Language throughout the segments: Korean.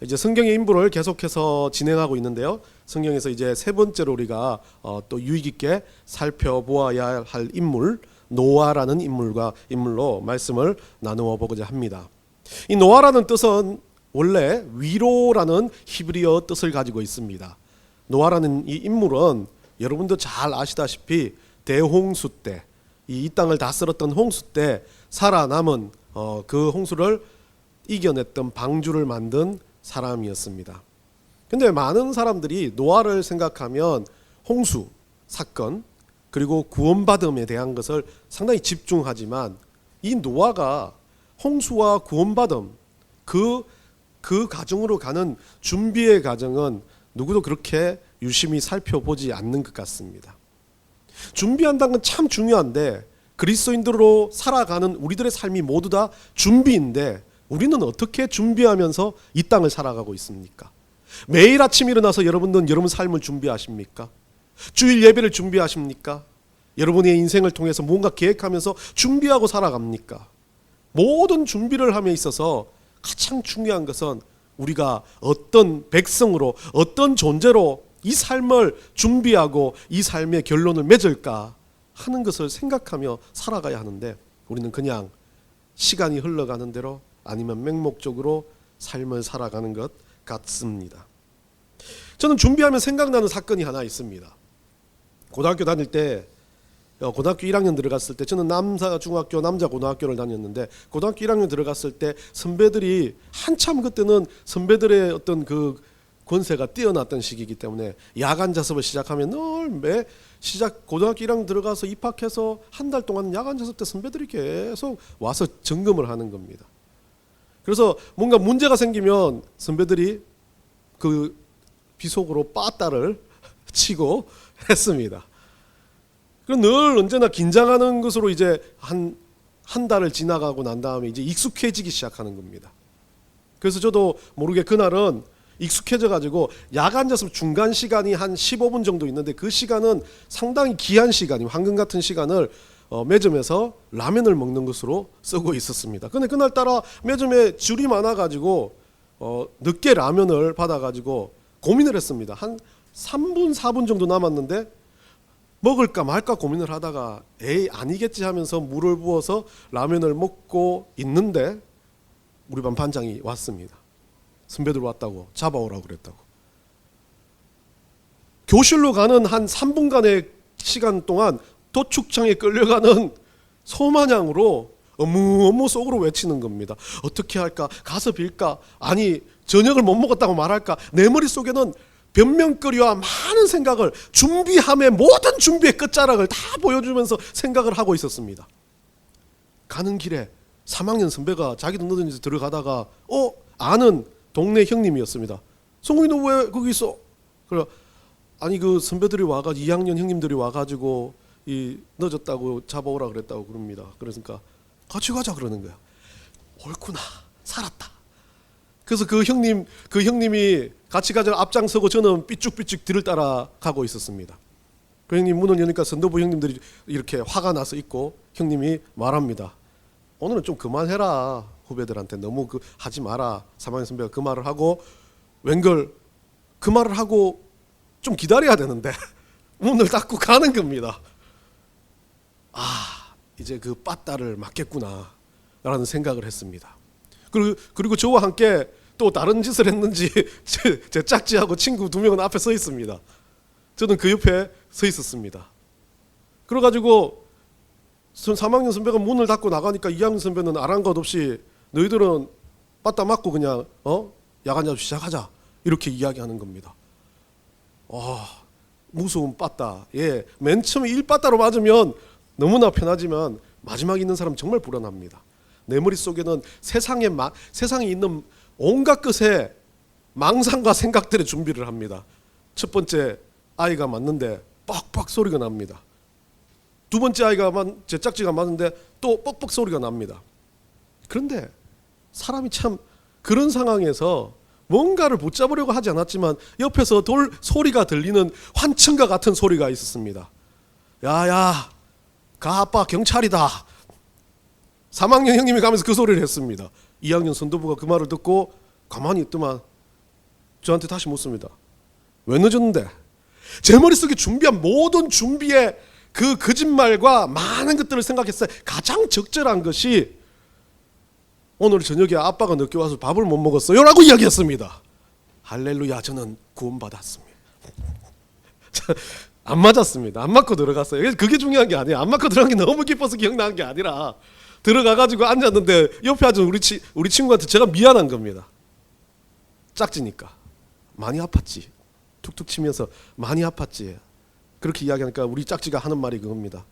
이제 성경의 인물을 계속해서 진행하고 있는데요. 성경에서 이제 세 번째로 우리가 또 유익 있게 살펴보아야 할 인물, 노아라는 인물로 말씀을 나누어 보고자 합니다. 이 노아라는 뜻은 원래 위로라는 히브리어 뜻을 가지고 있습니다. 노아라는 이 인물은 여러분도 잘 아시다시피 대홍수 때, 이 땅을 다스렸던 홍수 때 살아남은 그 홍수를 이겨냈던 방주를 만든 사람이었습니다. 근데 많은 사람들이 노아를 생각하면 홍수 사건 그리고 구원받음에 대한 것을 상당히 집중하지만 이 노아가 홍수와 구원받음 그 과정으로 가는 준비의 과정은 누구도 그렇게 유심히 살펴보지 않는 것 같습니다. 준비한다는 건 참 중요한데 그리스도인들로 살아가는 우리들의 삶이 모두 다 준비인데 우리는 어떻게 준비하면서 이 땅을 살아가고 있습니까? 매일 아침 일어나서 여러분은 여러분 삶을 준비하십니까? 주일 예배를 준비하십니까? 여러분의 인생을 통해서 뭔가 계획하면서 준비하고 살아갑니까? 모든 준비를 함에 있어서 가장 중요한 것은 우리가 어떤 백성으로 어떤 존재로 이 삶을 준비하고 이 삶의 결론을 맺을까 하는 것을 생각하며 살아가야 하는데 우리는 그냥 시간이 흘러가는 대로 아니면 맹목적으로 삶을 살아가는 것 같습니다. 저는 준비하면 생각나는 사건이 하나 있습니다. 고등학교 다닐 때 고등학교 1학년 들어갔을 때 저는 남사중학교 남자고등학교를 다녔는데 고등학교 1학년 들어갔을 때 선배들이 한참 그때는 선배들의 어떤 그 권세가 뛰어났던 시기이기 때문에 야간 자습을 시작하면 늘 고등학교 1학년 들어가서 입학해서 한 달 동안 야간 자습 때 선배들이 계속 와서 점검을 하는 겁니다. 그래서 뭔가 문제가 생기면 선배들이 그 비속어로 빠따를 치고 했습니다. 그럼 늘 언제나 긴장하는 것으로 이제 한 달을 지나가고 난 다음에 이제 익숙해지기 시작하는 겁니다. 그래서 저도 모르게 그날은 익숙해져 가지고 야간 자습 중간 시간이 한 15분 정도 있는데 그 시간은 상당히 귀한 시간이 황금 같은 시간을 매점에서 라면을 먹는 것으로 쓰고 있었습니다. 근데 그날따라 매점에 줄이 많아가지고 늦게 라면을 받아가지고 고민을 했습니다. 한 3분 4분 정도 남았는데 먹을까 말까 고민을 하다가 에이 아니겠지 하면서 물을 부어서 라면을 먹고 있는데 우리 반 반장이 왔습니다. 선배들 왔다고 잡아오라고 그랬다고. 교실로 가는 한 3분간의 시간 동안 도축장에 끌려가는 소마냥으로 어무 속으로 외치는 겁니다. 어떻게 할까? 가서 빌까? 아니 저녁을 못 먹었다고 말할까? 내 머릿속에는 변명거리와 많은 생각을 준비함의 모든 준비의 끝자락을 다 보여주면서 생각을 하고 있었습니다. 가는 길에 3학년 선배가 자기도 늦은지 들어가다가 아는 동네 형님이었습니다. 성훈이 너 왜 거기 있어? 그래 아니 그 선배들이 와가지고 2학년 형님들이 와가지고 이 늦었다고 잡아오라 그랬다고 그럽니다. 그러니까 같이 가자 그러는 거야. 옳구나 살았다. 그래서 그 형님이 같이 가자 앞장서고 저는 삐쭉삐쭉 뒤를 따라 가고 있었습니다. 그 형님 문을 여니까 선도부 형님들이 이렇게 화가 나서 있고 형님이 말합니다. 오늘은 좀 그만해라. 후배들한테 너무 하지 마라. 3학년 선배가 그 말을 하고 웬걸 그 말을 하고 좀 기다려야 되는데 문을 닫고 가는 겁니다. 이제 그 빠따를 맞겠구나 라는 생각을 했습니다. 그리고 저와 함께 또 다른 짓을 했는지 제 짝지하고 친구 2명은 앞에 서 있습니다. 저는 그 옆에 서 있었습니다. 그래가지고 3학년 선배가 문을 닫고 나가니까 2학년 선배는 아랑곳 없이 너희들은 빠따 맞고 그냥 야간 자습 시작하자 이렇게 이야기하는 겁니다. 무서운 빠따. 맨 처음에 1빠따로 맞으면 너무나 편하지만 마지막에 있는 사람 정말 불안합니다. 내 머릿속에는 세상에 있는 온갖 것의 망상과 생각들의 준비를 합니다. 첫 번째 아이가 맞는데 뻑뻑 소리가 납니다. 두 번째 아이가 제 짝지가 맞는데 또 뻑뻑 소리가 납니다. 그런데 사람이 참 그런 상황에서 뭔가를 붙잡으려고 하지 않았지만 옆에서 소리가 들리는 환청과 같은 소리가 있었습니다. 야야 가 아빠 경찰이다. 3학년 형님이 가면서 그 소리를 했습니다. 2학년 선도부가 그 말을 듣고 가만히 있더만 저한테 다시 묻습니다. 왜 늦었는데? 제 머릿속에 준비한 모든 준비의 그 거짓말과 많은 것들을 생각했어요. 가장 적절한 것이 오늘 저녁에 아빠가 늦게 와서 밥을 못 먹었어요 라고 이야기했습니다. 할렐루야, 저는 구원받았습니다. 안 맞았습니다. 안 맞고 들어갔어요. 그게 중요한 게 아니에요. 안 맞고 들어간 게 너무 기뻐서 기억나는 게 아니라 들어가가지고 앉았는데 옆에 앉은 우리 친구한테 제가 미안한 겁니다. 짝지니까 많이 아팠지. 툭툭 치면서 많이 아팠지. 그렇게 이야기하니까 우리 짝지가 하는 말이 그겁니다.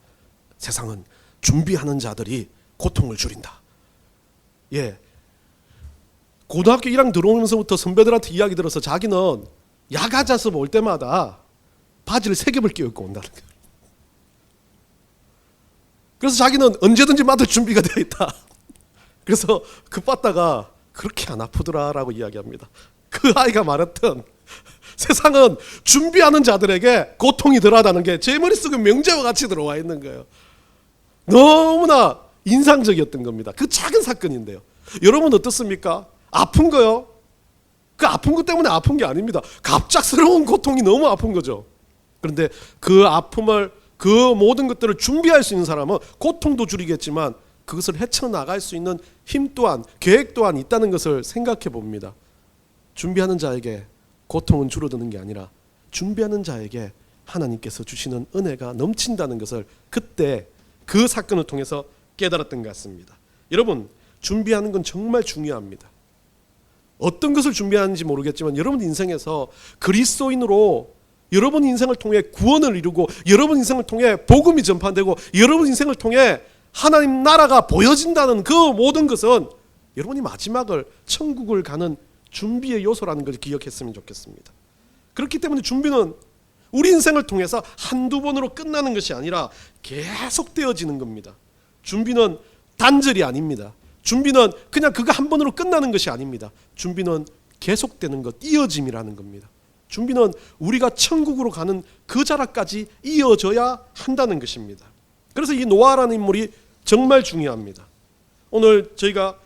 세상은 준비하는 자들이 고통을 줄인다. 예, 고등학교 1학년 들어오면서부터 선배들한테 이야기 들어서 자기는 야가자습 올 때마다 바지를 3겹을 끼워 입고 온다는 거예요. 그래서 자기는 언제든지 맞을 준비가 되어 있다. 그래서 그 빠따가 그렇게 안 아프더라라고 이야기합니다. 그 아이가 말했던 세상은 준비하는 자들에게 고통이 덜하다는 게 제 머릿속에 명제와 같이 들어와 있는 거예요. 너무나 인상적이었던 겁니다. 그 작은 사건인데요. 여러분 어떻습니까? 아픈 거요? 그 아픈 것 때문에 아픈 게 아닙니다. 갑작스러운 고통이 너무 아픈 거죠. 그런데 그 아픔을, 그 모든 것들을 준비할 수 있는 사람은 고통도 줄이겠지만 그것을 헤쳐나갈 수 있는 힘 또한, 계획 또한 있다는 것을 생각해 봅니다. 준비하는 자에게 고통은 줄어드는 게 아니라 준비하는 자에게 하나님께서 주시는 은혜가 넘친다는 것을 그때 그 사건을 통해서 깨달았던 것 같습니다. 여러분, 준비하는 건 정말 중요합니다. 어떤 것을 준비하는지 모르겠지만 여러분 인생에서 그리스도인으로 여러분 인생을 통해 구원을 이루고 여러분 인생을 통해 복음이 전파되고 여러분 인생을 통해 하나님 나라가 보여진다는 그 모든 것은 여러분이 마지막을 천국을 가는 준비의 요소라는 걸 기억했으면 좋겠습니다. 그렇기 때문에 준비는 우리 인생을 통해서 한두 번으로 끝나는 것이 아니라 계속되어지는 겁니다. 준비는 단절이 아닙니다. 준비는 그냥 그거 한 번으로 끝나는 것이 아닙니다. 준비는 계속되는 것, 이어짐이라는 겁니다. 준비는 우리가 천국으로 가는 그 자락까지 이어져야 한다는 것입니다. 그래서 이 노아라는 인물이 정말 중요합니다. 오늘 저희가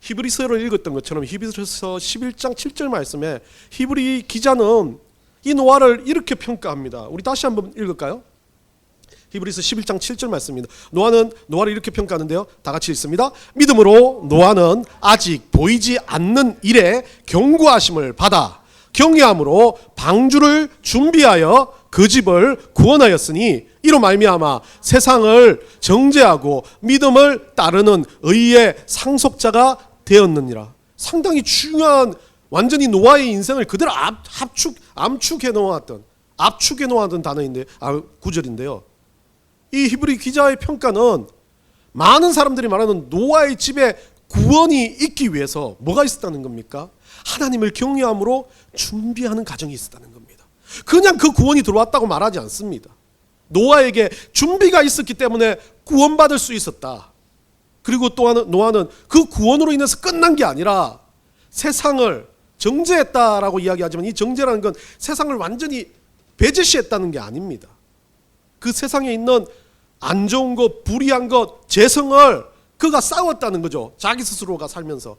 히브리서를 읽었던 것처럼 히브리서 11장 7절 말씀에 히브리 기자는 이 노아를 이렇게 평가합니다. 우리 다시 한번 읽을까요? 히브리서 11장 7절 말씀입니다. 노아를 이렇게 평가하는데요. 다 같이 읽습니다. 믿음으로 노아는 아직 보이지 않는 일에 경고하심을 받아 경외함으로 방주를 준비하여 그 집을 구원하였으니 이로 말미암아 세상을 정죄하고 믿음을 따르는 의의 상속자가 되었느니라. 상당히 중요한, 완전히 노아의 인생을 그대로 압축해 놓았던 단어인데, 구절인데요. 이 히브리 기자의 평가는 많은 사람들이 말하는 노아의 집에 구원이 있기 위해서 뭐가 있었다는 겁니까? 하나님을 경외함으로 준비하는 과정이 있었다는 겁니다. 그냥 그 구원이 들어왔다고 말하지 않습니다. 노아에게 준비가 있었기 때문에 구원받을 수 있었다. 그리고 또 노아는 그 구원으로 인해서 끝난 게 아니라 세상을 정죄했다라고 이야기하지만 이 정죄라는 건 세상을 완전히 배제시했다는 게 아닙니다. 그 세상에 있는 안 좋은 것, 불의한 것, 재성을 그가 싸웠다는 거죠. 자기 스스로가 살면서.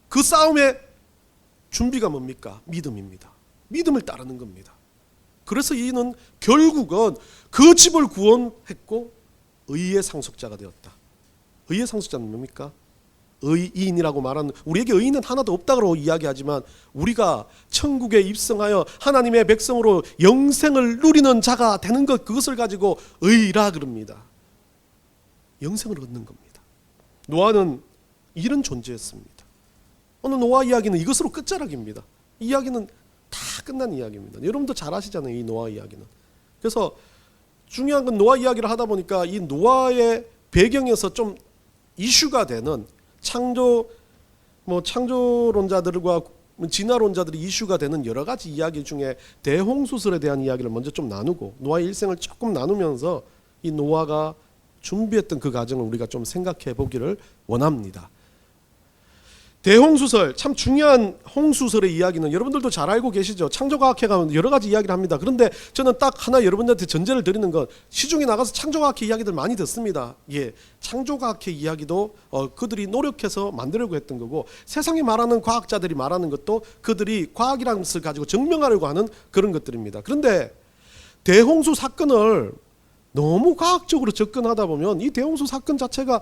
그 싸움의 준비가 뭡니까? 믿음입니다. 믿음을 따르는 겁니다. 그래서 이는 결국은 그 집을 구원했고 의의 상속자가 되었다. 의의 상속자는 뭡니까? 의인이라고 말하는, 우리에게 의인은 하나도 없다고 이야기하지만 우리가 천국에 입성하여 하나님의 백성으로 영생을 누리는 자가 되는 것, 그것을 가지고 의라 그럽니다. 영생을 얻는 겁니다. 노아는 이런 존재였습니다. 오늘 노아 이야기는 이것으로 끝자락입니다. 이 이야기는 다 끝난 이야기입니다. 여러분도 잘 아시잖아요, 이 노아 이야기는. 그래서 중요한 건 노아 이야기를 하다 보니까 이 노아의 배경에서 좀 이슈가 되는 창조론자들과 진화론자들이 이슈가 되는 여러 가지 이야기 중에 대홍수설에 대한 이야기를 먼저 좀 나누고 노아의 일생을 조금 나누면서 이 노아가 준비했던 그 과정을 우리가 좀 생각해 보기를 원합니다. 대홍수설, 참 중요한 홍수설의 이야기는 여러분들도 잘 알고 계시죠. 창조과학회 가면 여러 가지 이야기를 합니다. 그런데 저는 딱 하나 여러분들한테 전제를 드리는 건, 시중에 나가서 창조과학회 이야기들 많이 듣습니다. 예, 창조과학회 이야기도 그들이 노력해서 만들려고 했던 거고, 세상에 말하는 과학자들이 말하는 것도 그들이 과학이라는 것을 가지고 증명하려고 하는 그런 것들입니다. 그런데 대홍수 사건을 너무 과학적으로 접근하다 보면 이 대홍수 사건 자체가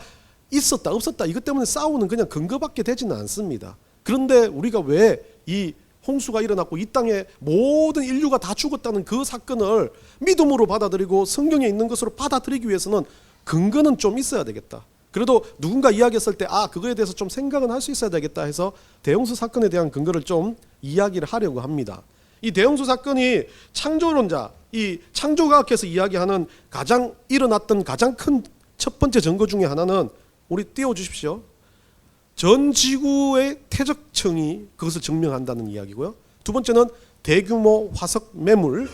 있었다 없었다 이것 때문에 싸우는 그냥 근거밖에 되지는 않습니다. 그런데 우리가 왜 이 홍수가 일어났고 이 땅에 모든 인류가 다 죽었다는 그 사건을 믿음으로 받아들이고 성경에 있는 것으로 받아들이기 위해서는 근거는 좀 있어야 되겠다. 그래도 누군가 이야기했을 때 그거에 대해서 좀 생각은 할 수 있어야 되겠다 해서 대홍수 사건에 대한 근거를 좀 이야기를 하려고 합니다. 이 대홍수 사건이 창조론자, 이 창조과학에서 이야기하는 일어났던 가장 큰 첫 번째 증거 중에 하나는, 우리 띄워주십시오. 전 지구의 퇴적층이 그것을 증명한다는 이야기고요. 두 번째는 대규모 화석 매물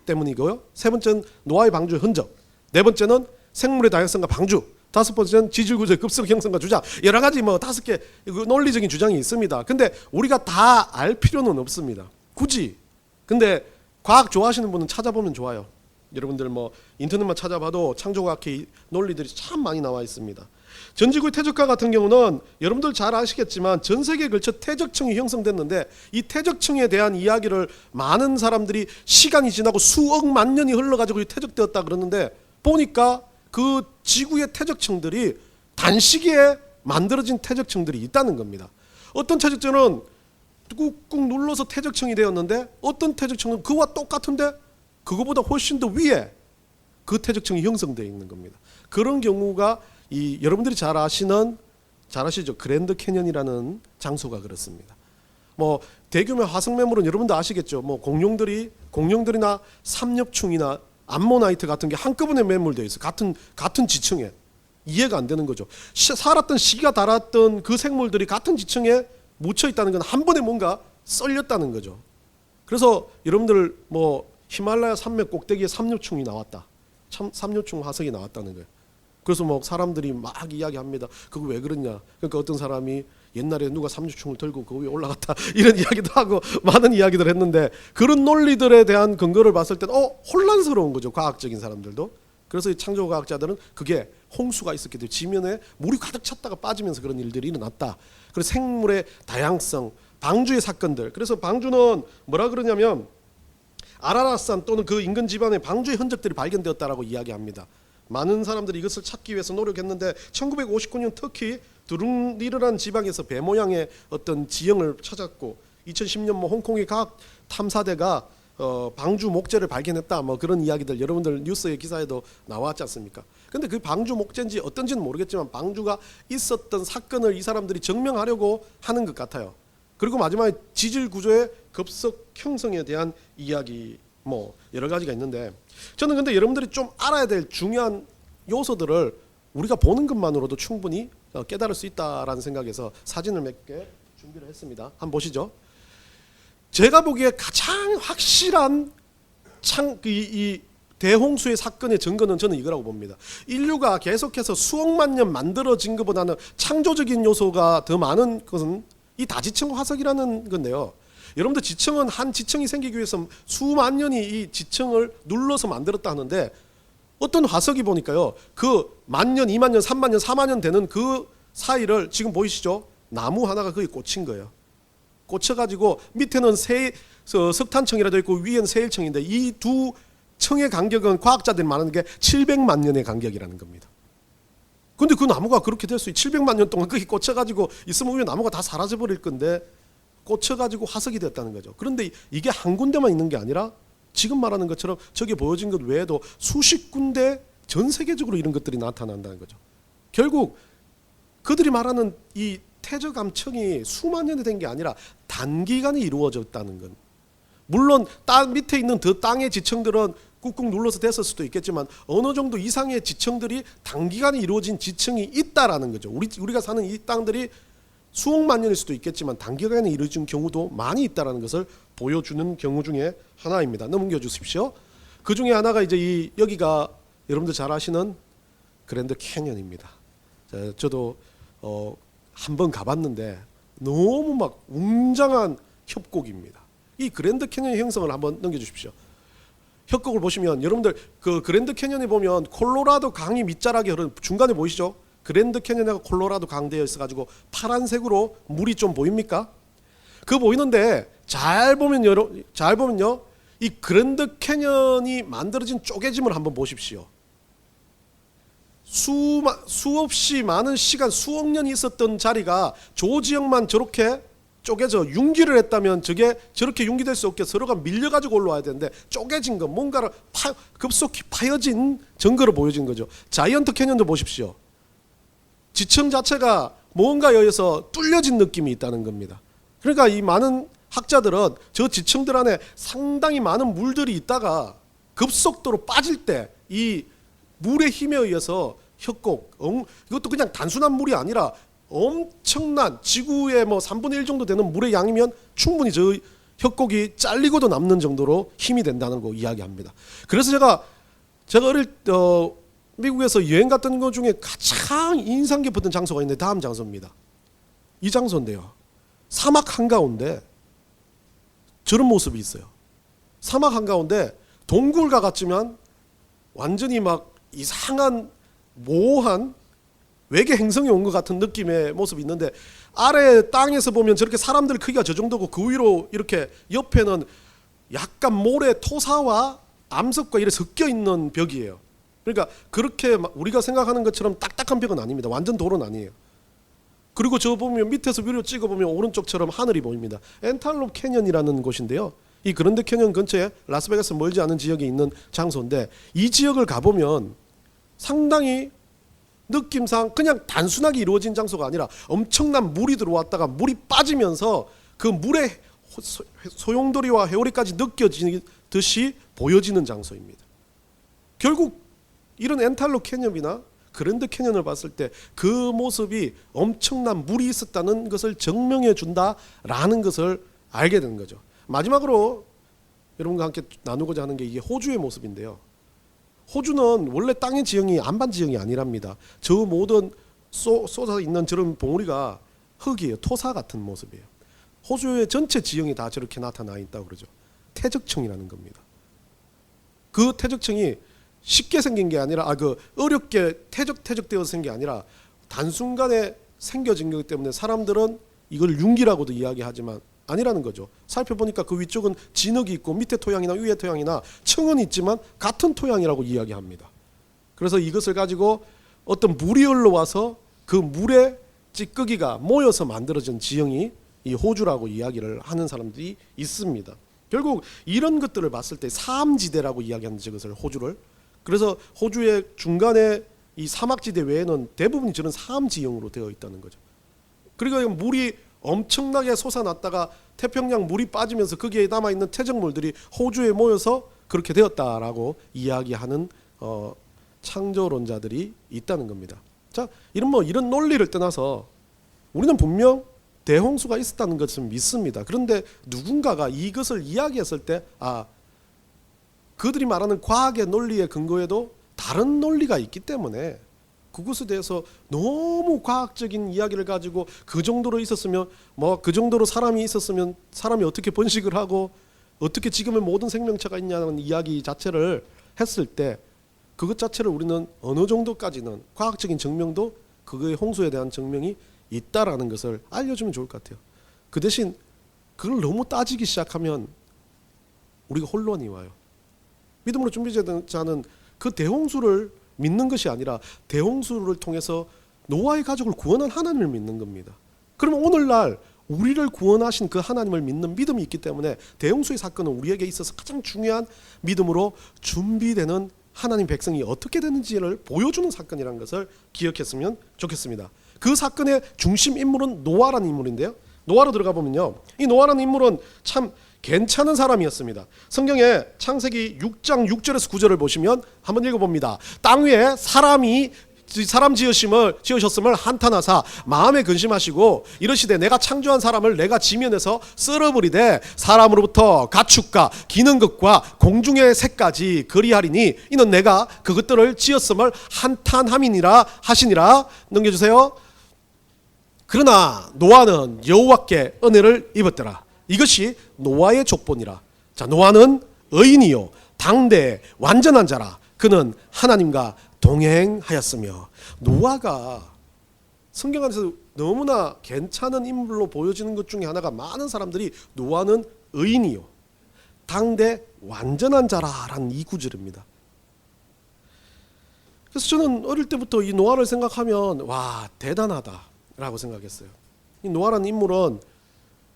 때문이고요. 세 번째는 노아의 방주의 흔적. 네 번째는 생물의 다양성과 방주. 다섯 번째는 지질구조의 급속 형성과 주장. 여러 가지 5개 논리적인 주장이 있습니다. 근데 우리가 다 알 필요는 없습니다. 굳이. 근데 과학 좋아하시는 분은 찾아보면 좋아요. 여러분들 인터넷만 찾아봐도 창조과학의 논리들이 참 많이 나와 있습니다. 전지구의 퇴적과 같은 경우는 여러분들 잘 아시겠지만 전 세계에 걸쳐 퇴적층이 형성됐는데, 이 퇴적층에 대한 이야기를 많은 사람들이 시간이 지나고 수억만 년이 흘러가지고 퇴적되었다 그러는데, 보니까 그 지구의 퇴적층들이 단시기에 만들어진 퇴적층들이 있다는 겁니다. 어떤 퇴적층은 꾹꾹 눌러서 퇴적층이 되었는데, 어떤 퇴적층은 그와 똑같은데 그거보다 훨씬 더 위에 그 퇴적층이 형성되어 있는 겁니다. 그런 경우가 여러분들이 잘 아시죠? 그랜드 캐년이라는 장소가 그렇습니다. 대규모 화석 매물은 여러분도 아시겠죠? 공룡들이나 삼엽충이나 암모나이트 같은 게 한꺼번에 매몰되어 있어. 같은 지층에. 이해가 안 되는 거죠. 살았던 시기가 달았던 그 생물들이 같은 지층에 묻혀 있다는 건 한 번에 뭔가 썰렸다는 거죠. 그래서 여러분들 히말라야 산맥 꼭대기에 삼엽충이 나왔다. 삼엽충 화석이 나왔다는 거예요. 그래서 사람들이 막 이야기합니다. 그거 왜 그러냐. 그러니까 어떤 사람이 옛날에 누가 삼엽충을 들고 그 위에 올라갔다 이런 이야기도 하고 많은 이야기들 했는데, 그런 논리들에 대한 근거를 봤을 때는 혼란스러운 거죠. 과학적인 사람들도. 그래서 이 창조과학자들은 그게 홍수가 있었기 때문에 지면에 물이 가득 찼다가 빠지면서 그런 일들이 일어났다. 그래서 생물의 다양성, 방주의 사건들. 그래서 방주는 뭐라 그러냐면 아라라산 또는 그 인근 지방에 방주의 흔적들이 발견되었다라고 이야기합니다. 많은 사람들이 이것을 찾기 위해서 노력했는데 1959년 터키 두룽리르라는 지방에서 배 모양의 어떤 지형을 찾았고, 2010년 홍콩의 과학 탐사대가 방주 목재를 발견했다 그런 이야기들 여러분들 뉴스의 기사에도 나왔지 않습니까? 근데 그 방주 목재인지 어떤지는 모르겠지만 방주가 있었던 사건을 이 사람들이 증명하려고 하는 것 같아요. 그리고 마지막에 지질 구조의 급속 형성에 대한 이야기 여러 가지가 있는데, 저는 근데 여러분들이 좀 알아야 될 중요한 요소들을 우리가 보는 것만으로도 충분히 깨달을 수 있다라는 생각에서 사진을 몇 개 준비를 했습니다. 한번 보시죠. 제가 보기에 가장 확실한 이 대홍수의 사건의 증거는 저는 이거라고 봅니다. 인류가 계속해서 수억만 년 만들어진 것보다는 창조적인 요소가 더 많은 것은 이 다지층 화석이라는 건데요. 여러분들 지층은 한 지층이 생기기 위해서 수만 년이 이 지층을 눌러서 만들었다 하는데, 어떤 화석이 보니까요, 그 10,000년, 20,000년, 30,000년, 40,000년 되는 그 사이를 지금 보이시죠? 나무 하나가 거기 꽂힌 거예요. 꽂혀가지고 밑에는 석탄층이라 되어 있고 위에는 세일층인데, 이 두 층의 간격은 과학자들이 말하는 게 700만 년의 간격이라는 겁니다. 근데 그 나무가 그렇게 될 수 있어요. 700만 년 동안 거기 꽂혀가지고 있으면 위에 나무가 다 사라져버릴 건데 꽂혀가지고 화석이 됐다는 거죠. 그런데 이게 한 군데만 있는 게 아니라 지금 말하는 것처럼 저기 보여진 것 외에도 수십 군데 전 세계적으로 이런 것들이 나타난다는 거죠. 결국 그들이 말하는 이 퇴적암층이 수만 년이 된 게 아니라 단기간에 이루어졌다는 건, 물론 땅 밑에 있는 더 땅의 지층들은 꾹꾹 눌러서 됐을 수도 있겠지만 어느 정도 이상의 지층들이 단기간에 이루어진 지층이 있다라는 거죠. 우리가 사는 이 땅들이 수억만 년일 수도 있겠지만 단기간에 이루어진 경우도 많이 있다라는 것을 보여주는 경우 중에 하나입니다. 넘겨 주십시오. 그 중에 하나가 이제 여기가 여러분들 잘 아시는 그랜드 캐년입니다. 저도 한번 가봤는데 너무 막 웅장한 협곡입니다. 이 그랜드 캐니언 형성을 한번 넘겨주십시오. 협곡을 보시면 여러분들 그 그랜드 캐니언에 보면 콜로라도 강이 밑자락에 흐르는 중간에 보이시죠? 그랜드 캐니언하고 콜로라도 강 되어 있어가지고 파란색으로 물이 좀 보입니까? 그 보이는데 잘 보면요, 이 그랜드 캐니언이 만들어진 쪼개짐을 한번 보십시오. 수없이 많은 시간, 수억 년이 있었던 자리가 조지역만 저렇게 쪼개져 융기를 했다면 저게 저렇게 융기될 수 없게 서로가 밀려가지고 올라와야 되는데 쪼개진 거, 뭔가를 급속히 파여진 증거로 보여진 거죠. 자이언트 캐년도 보십시오. 지층 자체가 뭔가에 의해서 뚫려진 느낌이 있다는 겁니다. 그러니까 이 많은 학자들은 저 지층들 안에 상당히 많은 물들이 있다가 급속도로 빠질 때 이 물의 힘에 의해서 협곡, 이것도 그냥 단순한 물이 아니라 엄청난 지구의 뭐 3분의 1 정도 되는 물의 양이면 충분히 저 협곡이 잘리고도 남는 정도로 힘이 된다는 거 이야기합니다. 그래서 제가 어릴 때 미국에서 여행 갔던 것 중에 가장 인상 깊었던 장소가 있는데 다음 장소입니다. 이 장소인데요. 사막 한가운데 저런 모습이 있어요. 사막 한가운데 동굴과 같지만 완전히 막 이상한 모호한 외계 행성이 온 것 같은 느낌의 모습이 있는데 아래 땅에서 보면 저렇게 사람들 크기가 저 정도고 그 위로 이렇게 옆에는 약간 모래 토사와 암석과 이렇게 섞여 있는 벽이에요. 그러니까 그렇게 우리가 생각하는 것처럼 딱딱한 벽은 아닙니다. 완전 돌은 아니에요. 그리고 저 보면 밑에서 위로 찍어보면 오른쪽처럼 하늘이 보입니다. 엔탈롭 캐년이라는 곳인데요. 이 그랜드 캐년 근처에 라스베가스 멀지 않은 지역에 있는 장소인데 이 지역을 가보면 상당히 느낌상 그냥 단순하게 이루어진 장소가 아니라 엄청난 물이 들어왔다가 물이 빠지면서 그 물의 소용돌이와 회오리까지 느껴지듯이 보여지는 장소입니다. 결국 이런 엔탈롭 캐년이나 그랜드 캐년을 봤을 때 그 모습이 엄청난 물이 있었다는 것을 증명해 준다라는 것을 알게 되는 거죠. 마지막으로 여러분과 함께 나누고자 하는 게 이게 호주의 모습인데요. 호주는 원래 땅의 지형이 안반 지형이 아니랍니다. 저 모든 쏟아 있는 저런 봉우리가 흙이에요. 토사 같은 모습이에요. 호주의 전체 지형이 다 저렇게 나타나 있다고 그러죠. 태적층이라는 겁니다. 그 태적층이 쉽게 생긴 게 아니라 어렵게 태적되어서 생긴 게 아니라 단순간에 생겨진 거기 때문에 사람들은 이걸 융기라고도 이야기하지만 아니라는 거죠. 살펴보니까 그 위쪽은 진흙이 있고 밑에 토양이나 위에 토양이나 층은 있지만 같은 토양이라고 이야기합니다. 그래서 이것을 가지고 어떤 물이 흘러와서 그 물의 찌꺼기가 모여서 만들어진 지형이 이 호주라고 이야기를 하는 사람들이 있습니다. 결국 이런 것들을 봤을 때 사암지대라고 이야기하는 저것을 호주를, 그래서 호주의 중간에 이 사막지대 외에는 대부분이 저런 사암지형으로 되어 있다는 거죠. 그리고 물이 엄청나게 솟아났다가 태평양 물이 빠지면서 거기에 남아있는 퇴적물들이 호주에 모여서 그렇게 되었다라고 이야기하는 창조론자들이 있다는 겁니다. 자, 이런 논리를 떠나서 우리는 분명 대홍수가 있었다는 것을 믿습니다. 그런데 누군가가 이것을 이야기했을 때 그들이 말하는 과학의 논리의 근거에도 다른 논리가 있기 때문에 그것에 대해서 너무 과학적인 이야기를 가지고 그 정도로 있었으면 그 정도로 사람이 있었으면 사람이 어떻게 번식을 하고 어떻게 지금의 모든 생명체가 있냐는 이야기 자체를 했을 때 그것 자체를 우리는 어느 정도까지는 과학적인 증명도 그거의 홍수에 대한 증명이 있다라는 것을 알려주면 좋을 것 같아요. 그 대신 그걸 너무 따지기 시작하면 우리가 혼란이 와요. 믿음으로 준비자는 그 대홍수를 믿는 것이 아니라 대홍수를 통해서 노아의 가족을 구원한 하나님을 믿는 겁니다. 그러면 오늘날 우리를 구원하신 그 하나님을 믿는 믿음이 있기 때문에 대홍수의 사건은 우리에게 있어서 가장 중요한 믿음으로 준비되는 하나님 백성이 어떻게 되는지를 보여주는 사건이라는 것을 기억했으면 좋겠습니다. 그 사건의 중심 인물은 노아라는 인물인데요. 노아로 들어가 보면요, 이 노아라는 인물은 참 괜찮은 사람이었습니다. 성경에 창세기 6장 6절에서 9절을 보시면 한번 읽어봅니다. 땅 위에 사람 지으셨음을 한탄하사 마음에 근심하시고 이르시되 내가 창조한 사람을 내가 지면에서 쓸어버리되 사람으로부터 가축과 기는 것과 공중의 새까지 그리하리니 이는 내가 그것들을 지었음을 한탄함이니라 하시니라. 넘겨주세요. 그러나 노아는 여호와께 은혜를 입었더라. 이것이 노아의 족본이라. 자, 노아는 의인이요 당대 완전한 자라. 그는 하나님과 동행하였으며. 노아가 성경 안에서 너무나 괜찮은 인물로 보여지는 것 중에 하나가, 많은 사람들이 노아는 의인이요 당대 완전한 자라라는 이 구절입니다. 그래서 저는 어릴 때부터 이 노아를 생각하면 와, 대단하다라고 생각했어요. 이 노아라는 인물은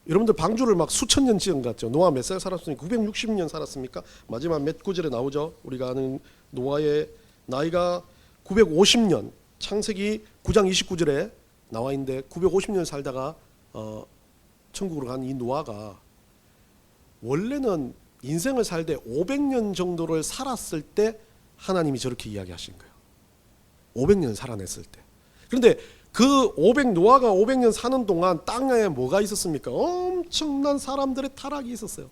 여러분들 방주를 막 수천 년 지은 것 같죠. 노아 몇 살 살았습니까? 960년 살았습니까? 마지막 몇 구절에 나오죠. 우리가 아는 노아의 나이가 950년, 창세기 9장 29절에 나와 있는데 950년 살다가 천국으로 간 이 노아가 원래는 인생을 살때 500년 정도를 살았을 때 하나님이 저렇게 이야기하신 거예요. 500년 살아냈을 때. 그런데 그 노아가 500년 사는 동안 땅에 뭐가 있었습니까? 엄청난 사람들의 타락이 있었어요.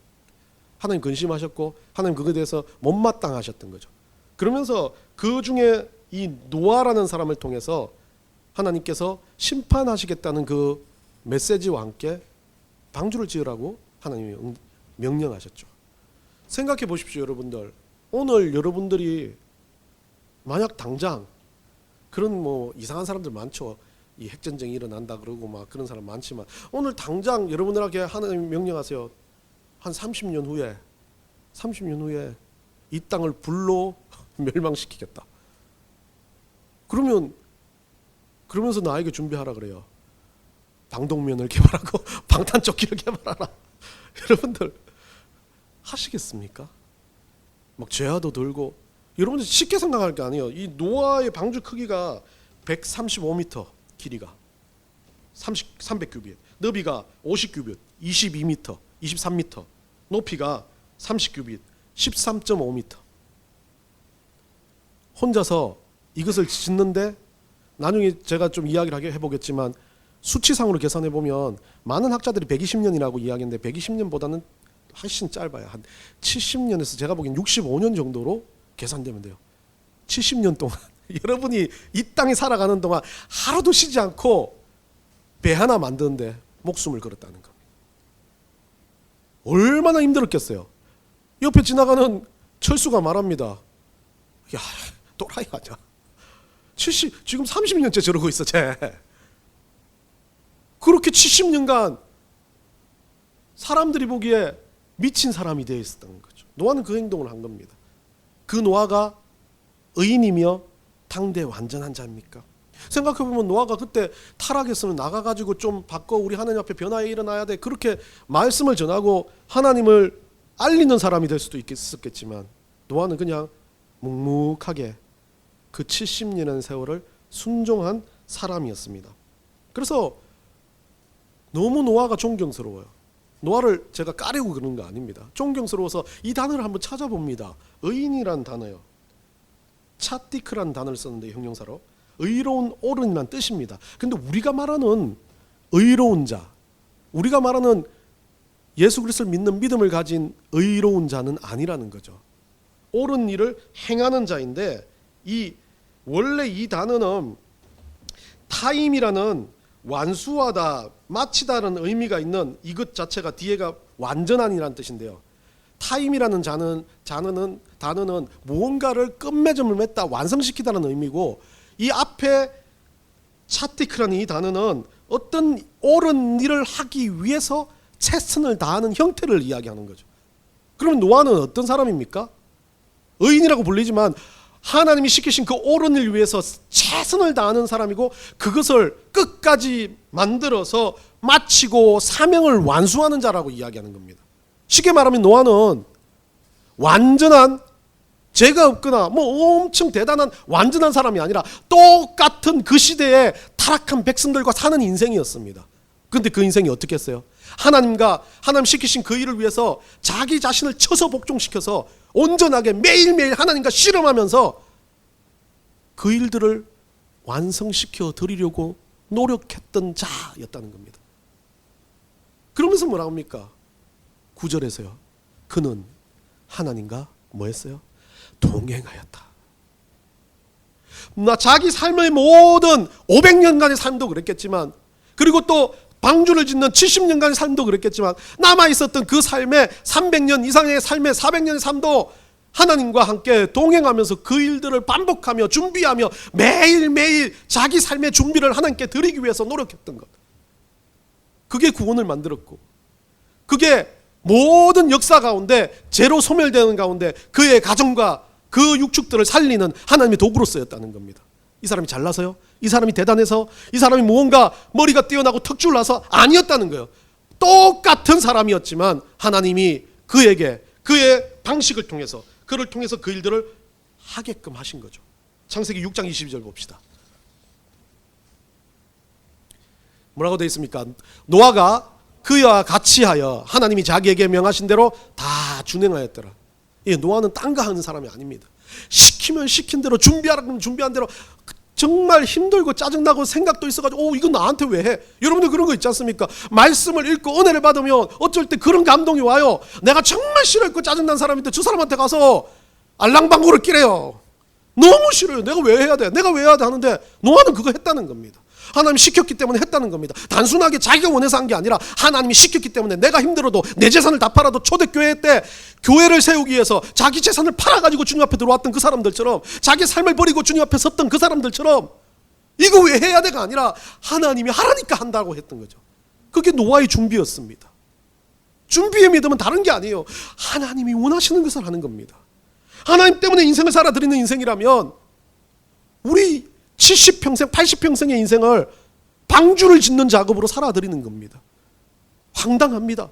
하나님 근심하셨고 하나님 그거에 대해서 못마땅하셨던 거죠. 그러면서 그 중에 이 노아라는 사람을 통해서 하나님께서 심판하시겠다는 그 메시지와 함께 방주를 지으라고 하나님이 명령하셨죠. 생각해 보십시오, 여러분들. 오늘 여러분들이 만약 당장 그런 뭐 이상한 사람들 많죠. 이 핵전쟁이 일어난다 그러고 막 그런 사람 많지만, 오늘 당장 여러분들에게 하나님 명령하세요. 한 30년 후에 이 땅을 불로 멸망시키겠다. 그러면서 나에게 준비하라 그래요. 방독면을 개발하고 방탄조끼를 개발하라. 여러분들 하시겠습니까? 막 죄화도 들고. 여러분들 쉽게 생각할 게 아니에요. 이 노아의 방주 크기가 135m, 길이가 300규빗, 너비가 50규빗, 22m, 23m, 높이가 30규빗, 13.5m. 혼자서 이것을 짓는데, 나중에 제가 좀 이야기를 해보겠지만 수치상으로 계산해 보면 많은 학자들이 120년이라고 이야기했는데 120년보다는 훨씬 짧아요. 한 70년에서 제가 보기엔 65년 정도로 계산되면 돼요. 70년 동안 여러분이 이 땅에 살아가는 동안 하루도 쉬지 않고 배 하나 만드는데 목숨을 걸었다는 겁니다. 얼마나 힘들었겠어요. 옆에 지나가는 철수가 말합니다. 야, 또라이 아니야. 지금 30년째 저러고 있어, 쟤. 그렇게 70년간 사람들이 보기에 미친 사람이 되어 있었던 거죠. 노아는 그 행동을 한 겁니다. 그 노아가 의인이며 당대 완전한 자입니까? 생각해보면 노아가 그때 타락했으면 나가가지고 좀 바꿔, 우리 하나님 앞에 변화에 일어나야 돼, 그렇게 말씀을 전하고 하나님을 알리는 사람이 될 수도 있었겠지만, 노아는 그냥 묵묵하게 그 70년의 세월을 순종한 사람이었습니다. 그래서 너무 노아가 존경스러워요. 노아를 제가 까려고 그러는 거 아닙니다. 존경스러워서 이 단어를 한번 찾아봅니다. 의인이란 단어요. 차티크라는 단어를 썼는데, 형용사로 의로운, 옳은이란 뜻입니다. 근데 우리가 말하는 의로운 자, 우리가 말하는 예수 그리스도를 믿는 믿음을 가진 의로운 자는 아니라는 거죠. 옳은 일을 행하는 자인데, 원래 이 단어는 타임이라는 완수하다, 마치다라는 의미가 있는 이것 자체가 뒤에가 완전한이라는 뜻인데요. 타임이라는 단어는 무언가를 끝맺음을 맺다, 완성시키다는 의미고, 이 앞에 차티크라는 이 단어는 어떤 옳은 일을 하기 위해서 최선을 다하는 형태를 이야기하는 거죠. 그러면 노아는 어떤 사람입니까? 의인이라고 불리지만 하나님이 시키신 그 옳은 일 위해서 최선을 다하는 사람이고, 그것을 끝까지 만들어서 마치고 사명을 완수하는 자라고 이야기하는 겁니다. 쉽게 말하면 노아는 완전한, 죄가 없거나 뭐 엄청 대단한 완전한 사람이 아니라 똑같은 그 시대의 타락한 백성들과 사는 인생이었습니다. 그런데 그 인생이 어떻게 했어요? 하나님 시키신 그 일을 위해서 자기 자신을 쳐서 복종시켜서 온전하게 매일매일 하나님과 씨름하면서 그 일들을 완성시켜 드리려고 노력했던 자였다는 겁니다. 그러면서 뭐라고 합니까? 9절에서요. 그는 하나님과 뭐 했어요? 동행하였다. 자기 삶의 모든 500년간의 삶도 그랬겠지만 그리고 또 방주를 짓는 70년간의 삶도 그랬겠지만 남아있었던 그 삶의 300년 이상의 삶의 400년의 삶도 하나님과 함께 동행하면서 그 일들을 반복하며 준비하며 매일매일 자기 삶의 준비를 하나님께 드리기 위해서 노력했던 것. 그게 구원을 만들었고, 그게 모든 역사 가운데 죄로 소멸되는 가운데 그의 가정과 그 육축들을 살리는 하나님의 도구로 쓰였다는 겁니다. 이 사람이 잘나서요? 이 사람이 대단해서? 이 사람이 무언가 머리가 뛰어나고 턱줄나서? 아니었다는 거예요. 똑같은 사람이었지만 하나님이 그에게 그의 방식을 통해서, 그를 통해서 그 일들을 하게끔 하신 거죠. 창세기 6장 22절 봅시다. 뭐라고 되어 있습니까? 노아가 그와 같이 하여 하나님이 자기에게 명하신 대로 다 준행하였더라. 노아는 딴 거 하는 사람이 아닙니다. 시키면 시킨 대로, 준비하라면 준비한 대로, 정말 힘들고 짜증나고 생각도 있어가지고 이건 나한테 왜 해? 여러분들 그런 거 있지 않습니까? 말씀을 읽고 은혜를 받으면 어쩔 때 그런 감동이 와요. 내가 정말 싫어했고 짜증난 사람인데 저 사람한테 가서 알랑방구를 끼래요. 너무 싫어요. 내가 왜 해야 돼? 내가 왜 해야 돼? 하는데 노아는 그거 했다는 겁니다. 하나님이 시켰기 때문에 했다는 겁니다. 단순하게 자기가 원해서 한 게 아니라 하나님이 시켰기 때문에 내가 힘들어도 내 재산을 다 팔아도 초대교회 때 교회를 세우기 위해서 자기 재산을 팔아가지고 주님 앞에 들어왔던 그 사람들처럼, 자기 삶을 버리고 주님 앞에 섰던 그 사람들처럼 이거 왜 해야 돼가 아니라 하나님이 하라니까 한다고 했던 거죠. 그게 노아의 준비였습니다. 준비의 믿음은 다른 게 아니에요. 하나님이 원하시는 것을 하는 겁니다. 하나님 때문에 인생을 살아드리는 인생이라면 우리 70평생, 80평생의 인생을 방주를 짓는 작업으로 살아드리는 겁니다. 황당합니다.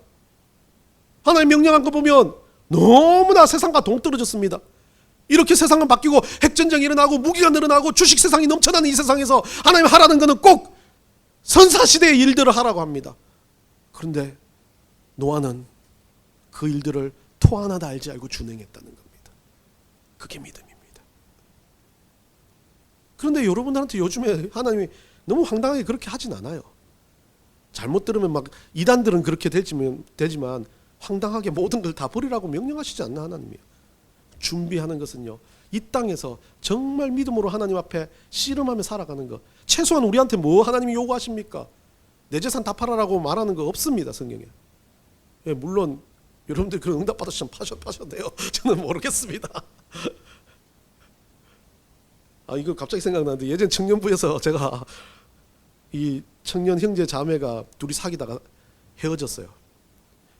하나님 명령한 거 보면 너무나 세상과 동떨어졌습니다. 이렇게 세상은 바뀌고 핵전쟁이 일어나고 무기가 늘어나고 주식 세상이 넘쳐나는 이 세상에서 하나님 하라는 것은 꼭 선사시대의 일들을 하라고 합니다. 그런데 노아는 그 일들을 토 하나도 알지 알고 준행했다는 겁니다. 그게 믿음입니다. 그런데 여러분들한테 요즘에 하나님이 너무 황당하게 그렇게 하진 않아요. 잘못 들으면 막 이단들은 그렇게 되지만 황당하게 모든 걸 다 버리라고 명령하시지 않나 하나님이요. 준비하는 것은요, 이 땅에서 정말 믿음으로 하나님 앞에 씨름하며 살아가는 것. 최소한 우리한테 뭐 하나님이 요구하십니까? 내 재산 다 팔아라고 말하는 거 없습니다, 성경에. 예, 물론 여러분들 그런 응답 받으시면 파셔도 돼요. 저는 모르겠습니다. 이거 갑자기 생각나는데, 예전 청년부에서 제가 이 청년 형제 자매가 둘이 사귀다가 헤어졌어요.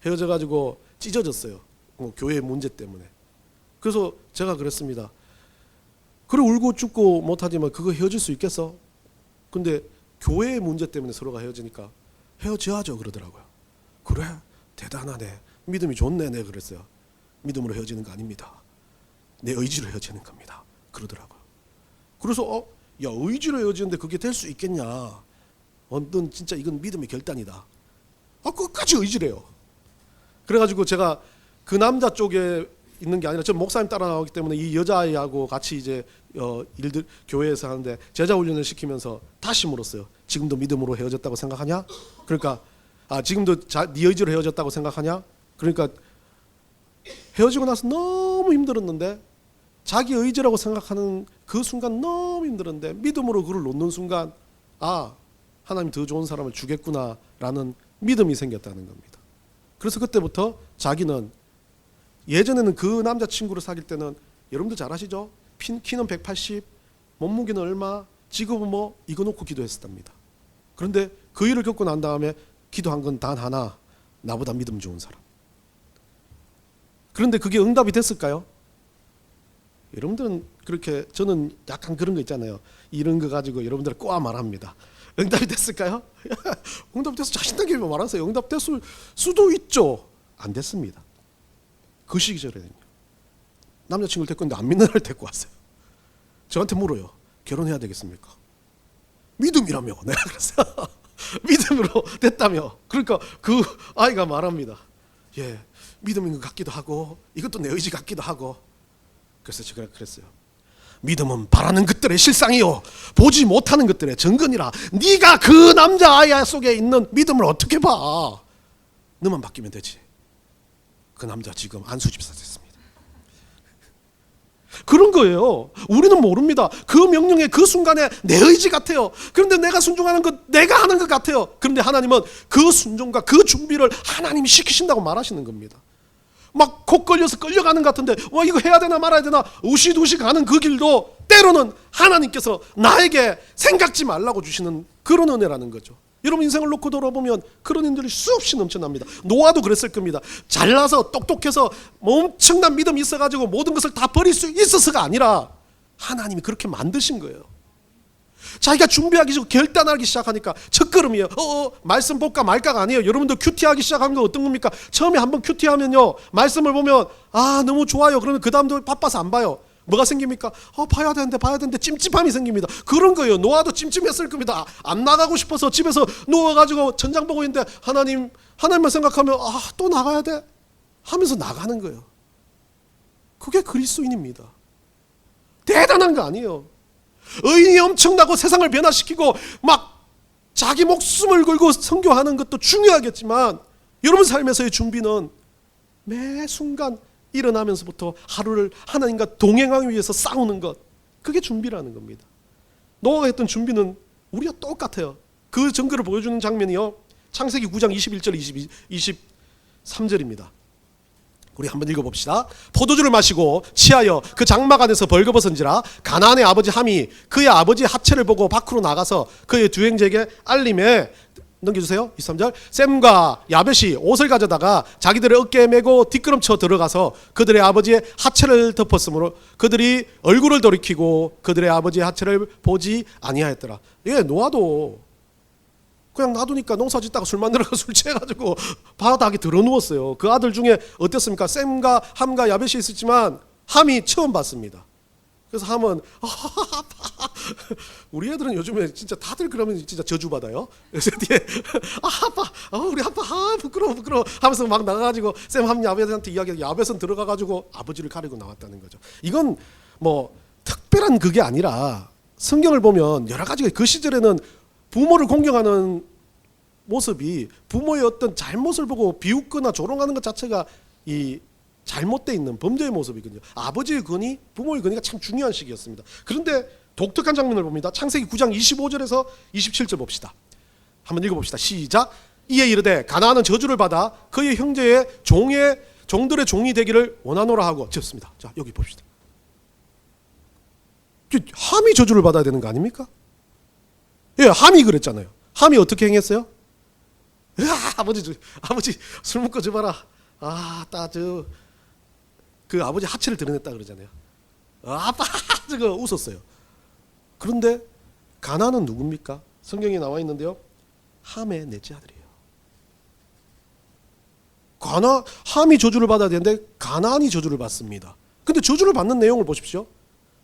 헤어져가지고 찢어졌어요. 교회 문제 때문에. 그래서 제가 그랬습니다. 그래, 울고 죽고 못하지만 그거 헤어질 수 있겠어? 근데 교회의 문제 때문에 서로가 헤어지니까 헤어져야죠 그러더라고요. 그래, 대단하네, 믿음이 좋네. 네, 그랬어요. 믿음으로 헤어지는 거 아닙니다. 내 의지로 헤어지는 겁니다. 그러더라고요. 그래서 야, 의지로 헤어지는데 그게 될 수 있겠냐? 넌 진짜 이건 믿음의 결단이다. 끝까지 의지래요. 그래가지고 제가 그 남자 쪽에 있는 게 아니라 저 목사님 따라 나오기 때문에 이 여자아이하고 같이 이제 일들 교회에서 하는데 제자 훈련을 시키면서 다시 물었어요. 지금도 믿음으로 헤어졌다고 생각하냐? 그러니까 지금도 네 의지로 헤어졌다고 생각하냐? 그러니까 헤어지고 나서 너무 힘들었는데, 자기 의지라고 생각하는 그 순간 너무 힘들었는데 믿음으로 그를 놓는 순간 하나님 더 좋은 사람을 주겠구나 라는 믿음이 생겼다는 겁니다. 그래서 그때부터 자기는, 예전에는 그 남자친구를 사귈 때는 여러분들 잘 아시죠? 키는 180, 몸무게는 얼마, 직업은 뭐, 이거 놓고 기도했었답니다. 그런데 그 일을 겪고 난 다음에 기도한 건 단 하나, 나보다 믿음 좋은 사람. 그런데 그게 응답이 됐을까요? 여러분들은 그렇게, 저는 약간 그런 거 있잖아요. 이런 거 가지고 여러분들 꼬아 말합니다. 응답이 됐을까요? 응답 돼서 자신있게 말하세요. 응답 됐을 수도 있죠. 안 됐습니다. 그 시기절에는요, 남자친구를 데리고 있는데 안 믿는 애를 데리고 왔어요. 저한테 물어요. 결혼해야 되겠습니까? 믿음이라며. 내가 그랬어요. 믿음으로 됐다며. 그러니까 그 아이가 말합니다. 예, 믿음인 것 같기도 하고 이것도 내 의지 같기도 하고. 그래서 제가 그랬어요. 믿음은 바라는 것들의 실상이요, 보지 못하는 것들의 증거니라. 네가 그 남자아이 속에 있는 믿음을 어떻게 봐? 너만 바뀌면 되지. 그 남자 지금 안수집사 됐습니다. 그런 거예요. 우리는 모릅니다. 그 명령의 그 순간에 내 의지 같아요. 그런데 내가 순종하는 것, 내가 하는 것 같아요. 그런데 하나님은 그 순종과 그 준비를 하나님이 시키신다고 말하시는 겁니다. 막 콕 걸려서 끌려가는 것 같은데 와 이거 해야 되나 말아야 되나 우시두시 가는 그 길도 때로는 하나님께서 나에게 생각지 말라고 주시는 그런 은혜라는 거죠. 여러분 인생을 놓고 돌아보면 그런 인들이 수없이 넘쳐납니다. 노아도 그랬을 겁니다. 잘나서 똑똑해서 엄청난 믿음이 있어가지고 모든 것을 다 버릴 수 있어서가 아니라 하나님이 그렇게 만드신 거예요. 자기가 준비하기 전 결단하기 시작하니까 첫걸음이에요. 말씀 볼까 말까가 아니에요. 여러분들 큐티하기 시작한 거 어떤 겁니까? 처음에 한번 큐티하면요 말씀을 보면 너무 좋아요. 그러면 그 다음도 바빠서 안 봐요. 뭐가 생깁니까? 봐야 되는데 찜찜함이 생깁니다. 그런 거예요. 노아도 찜찜했을 겁니다. 안 나가고 싶어서 집에서 누워가지고 천장 보고 있는데 하나님만 생각하면 또 나가야 돼 하면서 나가는 거예요. 그게 그리스도인입니다. 대단한 거 아니에요. 의인이 엄청나고 세상을 변화시키고 막 자기 목숨을 걸고 선교하는 것도 중요하겠지만 여러분 삶에서의 준비는 매 순간 일어나면서부터 하루를 하나님과 동행하기 위해서 싸우는 것, 그게 준비라는 겁니다. 노아가 했던 준비는 우리가 똑같아요. 그 증거를 보여주는 장면이요 창세기 9장 21절 23절입니다. 우리 한번 읽어봅시다. 포도주를 마시고 취하여 그 장막 안에서 벌거벗은지라 가나안의 아버지 함이 그의 아버지의 하체를 보고 밖으로 나가서 그의 두 형제에게 알림해. 넘겨주세요. 23절. 셈과 야벳이 옷을 가져다가 자기들의 어깨에 메고 뒷걸음쳐 들어가서 그들의 아버지의 하체를 덮었으므로 그들이 얼굴을 돌이키고 그들의 아버지의 하체를 보지 아니하였더라. 노아도 그냥 놔두니까 농사 짓다가 술 만들어서 술 취해가지고 바닥에 들어누웠어요. 그 아들 중에 어땠습니까? 셈과 함과 야벳이 있었지만 함이 처음 봤습니다. 그래서 함은 우리 애들은 요즘에 진짜 다들 그러면 진짜 저주받아요. 그래서 뒤에 아빠 우리 아빠 부끄러워 하면서 막 나가가지고 셈 함 야벳한테 이야기하고 야벳은 들어가가지고 아버지를 가리고 나왔다는 거죠. 이건 뭐 특별한 그게 아니라 성경을 보면 여러 가지가 그 시절에는 부모를 공경하는 모습이 부모의 어떤 잘못을 보고 비웃거나 조롱하는 것 자체가 이 잘못되어 있는 범죄의 모습이거든요. 아버지의 권위, 부모의 권위가 참 중요한 시기였습니다. 그런데 독특한 장면을 봅니다. 창세기 9장 25절에서 27절 봅시다. 한번 읽어봅시다. 시작. 이에 이르되 가나안은 저주를 받아 그의 형제의 종들의 종이 되기를 원하노라 하고 졌습니다. 자 여기 봅시다. 함이 저주를 받아야 되는 거 아닙니까? 예, 함이 그랬잖아요. 함이 어떻게 행했어요? 아버지 술 먹고 줘봐라. 그 아버지 하체를 드러냈다 그러잖아요. 아빠 저거 웃었어요. 그런데 가나안은 누굽니까? 성경에 나와 있는데요. 함의 넷째 아들이에요. 함이 저주를 받아야 되는데 가나안이 저주를 받습니다. 근데 저주를 받는 내용을 보십시오.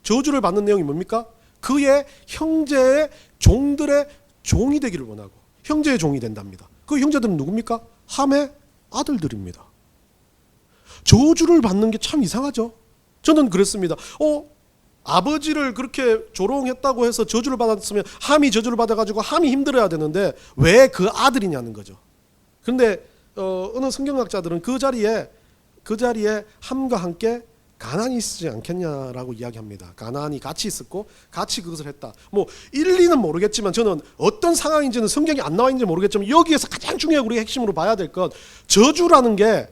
저주를 받는 내용이 뭡니까? 그의 형제의 종들의 종이 되기를 원하고 형제의 종이 된답니다. 그 형제들은 누굽니까? 함의 아들들입니다. 저주를 받는 게 참 이상하죠. 저는 그랬습니다. 아버지를 그렇게 조롱했다고 해서 저주를 받았으면 함이 저주를 받아가지고 함이 힘들어야 되는데 왜 그 아들이냐는 거죠. 그런데 어느 성경학자들은 그 자리에 함과 함께 가나안이 있지 않겠냐라고 이야기합니다. 가나안이 같이 있었고 같이 그것을 했다. 뭐 일리는 모르겠지만 저는 어떤 상황인지는 성경이 안 나와 있는지 모르겠지만 여기에서 가장 중요하게 우리가 핵심으로 봐야 될 건 저주라는 게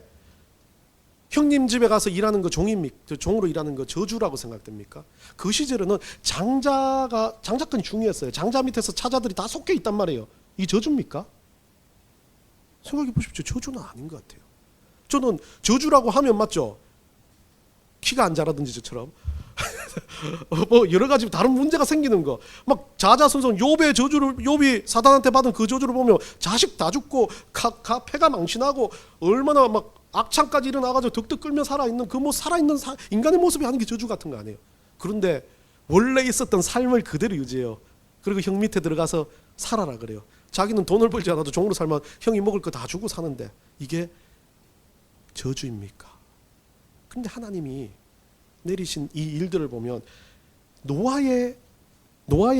형님 집에 가서 일하는 거 종으로 일하는 거 저주라고 생각됩니까? 그 시절에는 장자권이 중요했어요. 장자 밑에서 차자들이 다 섞여 있단 말이에요. 이 저주입니까? 생각해 보십시오. 저주는 아닌 것 같아요. 저는 저주라고 하면 맞죠? 키가 안 자라든지 저처럼 뭐 여러 가지 다른 문제가 생기는 거, 막 자자손손 욥이 사단한테 받은 그 저주를 보면 자식 다 죽고 폐가 망신하고 얼마나 막 악창까지 일어나가지고 득득 끌며 살아있는 살아있는 인간의 모습이 아닌 게 저주 같은 거 아니에요. 그런데 원래 있었던 삶을 그대로 유지해요. 그리고 형 밑에 들어가서 살아라 그래요. 자기는 돈을 벌지 않아도 종으로 살면 형이 먹을 거 다 주고 사는데 이게 저주입니까? 그런데 하나님이 내리신 이 일들을 보면 노아의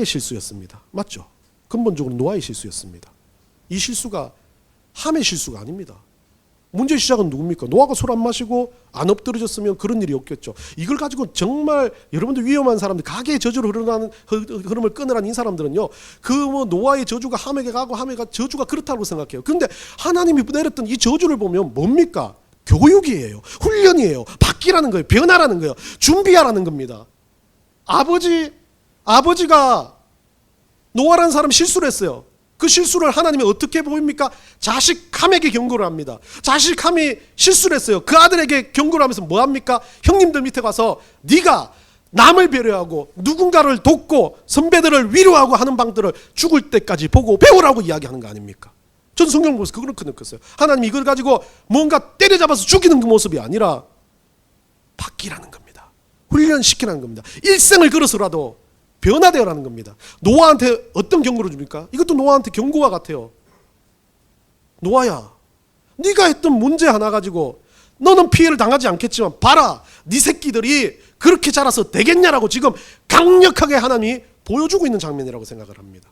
실수였습니다. 맞죠? 근본적으로 노아의 실수였습니다. 이 실수가 함의 실수가 아닙니다. 문제의 시작은 누굽니까? 노아가 술 안 마시고 안 엎드러졌으면 그런 일이 없겠죠. 이걸 가지고 정말 여러분들 위험한 사람들, 가계의 저주로 흐르는 흐름을 끊으라는 이 사람들은요, 그 뭐 노아의 저주가 함에게 가고 함에가 저주가 그렇다고 생각해요. 그런데 하나님이 내렸던 이 저주를 보면 뭡니까? 교육이에요. 훈련이에요. 바뀌라는 거예요. 변화라는 거예요. 준비하라는 겁니다. 아버지가 노아라는 사람이 실수를 했어요. 그 실수를 하나님이 어떻게 보입니까? 자식 함에게 경고를 합니다. 자식 함이 실수를 했어요. 그 아들에게 경고를 하면서 뭐 합니까? 형님들 밑에 가서 네가 남을 배려하고 누군가를 돕고 선배들을 위로하고 하는 방들을 죽을 때까지 보고 배우라고 이야기하는 거 아닙니까? 저는 성경을 보면서 그걸 느꼈어요. 하나님이 이걸 가지고 뭔가 때려잡아서 죽이는 그 모습이 아니라 바뀌라는 겁니다. 훈련시키라는 겁니다. 일생을 걸어서라도 변화되어라는 겁니다. 노아한테 어떤 경고를 줍니까? 이것도 노아한테 경고와 같아요. 노아야, 네가 했던 문제 하나 가지고 너는 피해를 당하지 않겠지만 봐라, 네 새끼들이 그렇게 자라서 되겠냐라고 지금 강력하게 하나님이 보여주고 있는 장면이라고 생각을 합니다.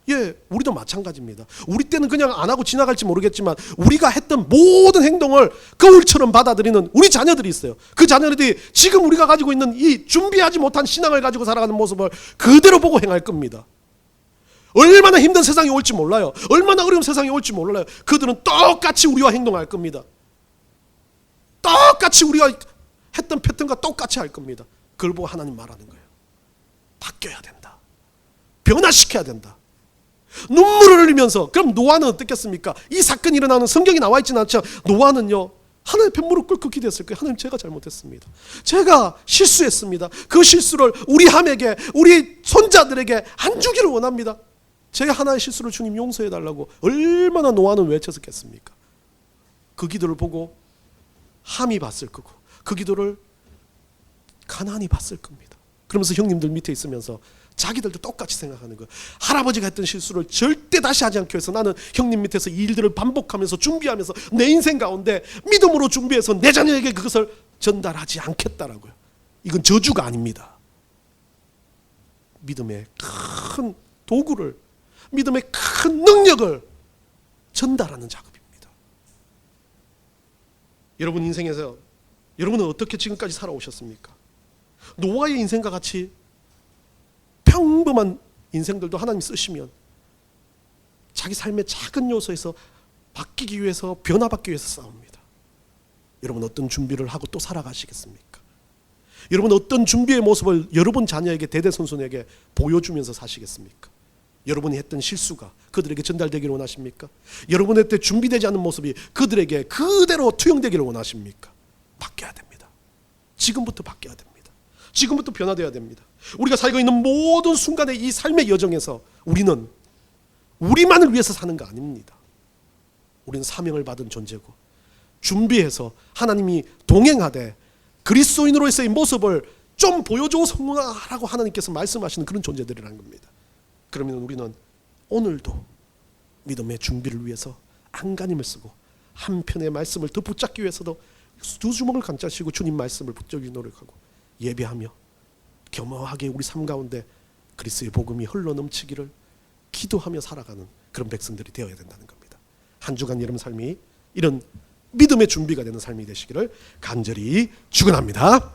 예, 우리도 마찬가지입니다. 우리 때는 그냥 안 하고 지나갈지 모르겠지만 우리가 했던 모든 행동을 거울처럼 받아들이는 우리 자녀들이 있어요. 그 자녀들이 지금 우리가 가지고 있는 이 준비하지 못한 신앙을 가지고 살아가는 모습을 그대로 보고 행할 겁니다. 얼마나 힘든 세상이 올지 몰라요. 얼마나 어려운 세상이 올지 몰라요. 그들은 똑같이 우리와 행동할 겁니다. 똑같이 우리가 했던 패턴과 똑같이 할 겁니다. 그걸 보고 하나님 말하는 거예요. 바뀌어야 된다. 변화시켜야 된다. 눈물을 흘리면서, 그럼 노아는 어떻겠습니까? 이 사건이 일어나는 성경이 나와 있지는 않지만 노아는요, 하나님 앞에 무릎 꿇고 기도했을 거예요. 하나님, 제가 잘못했습니다. 제가 실수했습니다. 그 실수를 우리 함에게, 우리 손자들에게 안 주기를 원합니다. 제 하나의 실수를 주님 용서해 달라고 얼마나 노아는 외쳤겠습니까? 그 기도를 보고 함이 봤을 거고 그 기도를 가나안이 봤을 겁니다. 그러면서 형님들 밑에 있으면서 자기들도 똑같이 생각하는 거예요. 할아버지가 했던 실수를 절대 다시 하지 않기 위해서 나는 형님 밑에서 이 일들을 반복하면서 준비하면서 내 인생 가운데 믿음으로 준비해서 내 자녀에게 그것을 전달하지 않겠다라고요. 이건 저주가 아닙니다. 믿음의 큰 도구를, 믿음의 큰 능력을 전달하는 작업입니다. 여러분 인생에서 여러분은 어떻게 지금까지 살아오셨습니까? 노아의 인생과 같이 평범한 인생들도 하나님 쓰시면 자기 삶의 작은 요소에서 바뀌기 위해서, 변화받기 위해서 싸웁니다. 여러분 어떤 준비를 하고 또 살아가시겠습니까? 여러분 어떤 준비의 모습을 여러분 자녀에게, 대대손손에게 보여주면서 사시겠습니까? 여러분이 했던 실수가 그들에게 전달되기를 원하십니까? 여러분의 때 준비되지 않은 모습이 그들에게 그대로 투영되기를 원하십니까? 바뀌어야 됩니다. 지금부터 바뀌어야 됩니다. 지금부터 변화되어야 됩니다. 우리가 살고 있는 모든 순간의 이 삶의 여정에서 우리는 우리만을 위해서 사는 거 아닙니다. 우리는 사명을 받은 존재고 준비해서 하나님이 동행하되 그리스도인으로서의 모습을 좀 보여줘 성공하라고 하나님께서 말씀하시는 그런 존재들이라는 겁니다. 그러면 우리는 오늘도 믿음의 준비를 위해서 안간힘을 쓰고 한편의 말씀을 더 붙잡기 위해서도 두 주먹을 감싸시고 주님 말씀을 붙잡기 노력하고 예배하며 겸허하게 우리 삶 가운데 그리스도의 복음이 흘러넘치기를 기도하며 살아가는 그런 백성들이 되어야 된다는 겁니다. 한 주간 여러분 삶이 이런 믿음의 준비가 되는 삶이 되시기를 간절히 축원합니다.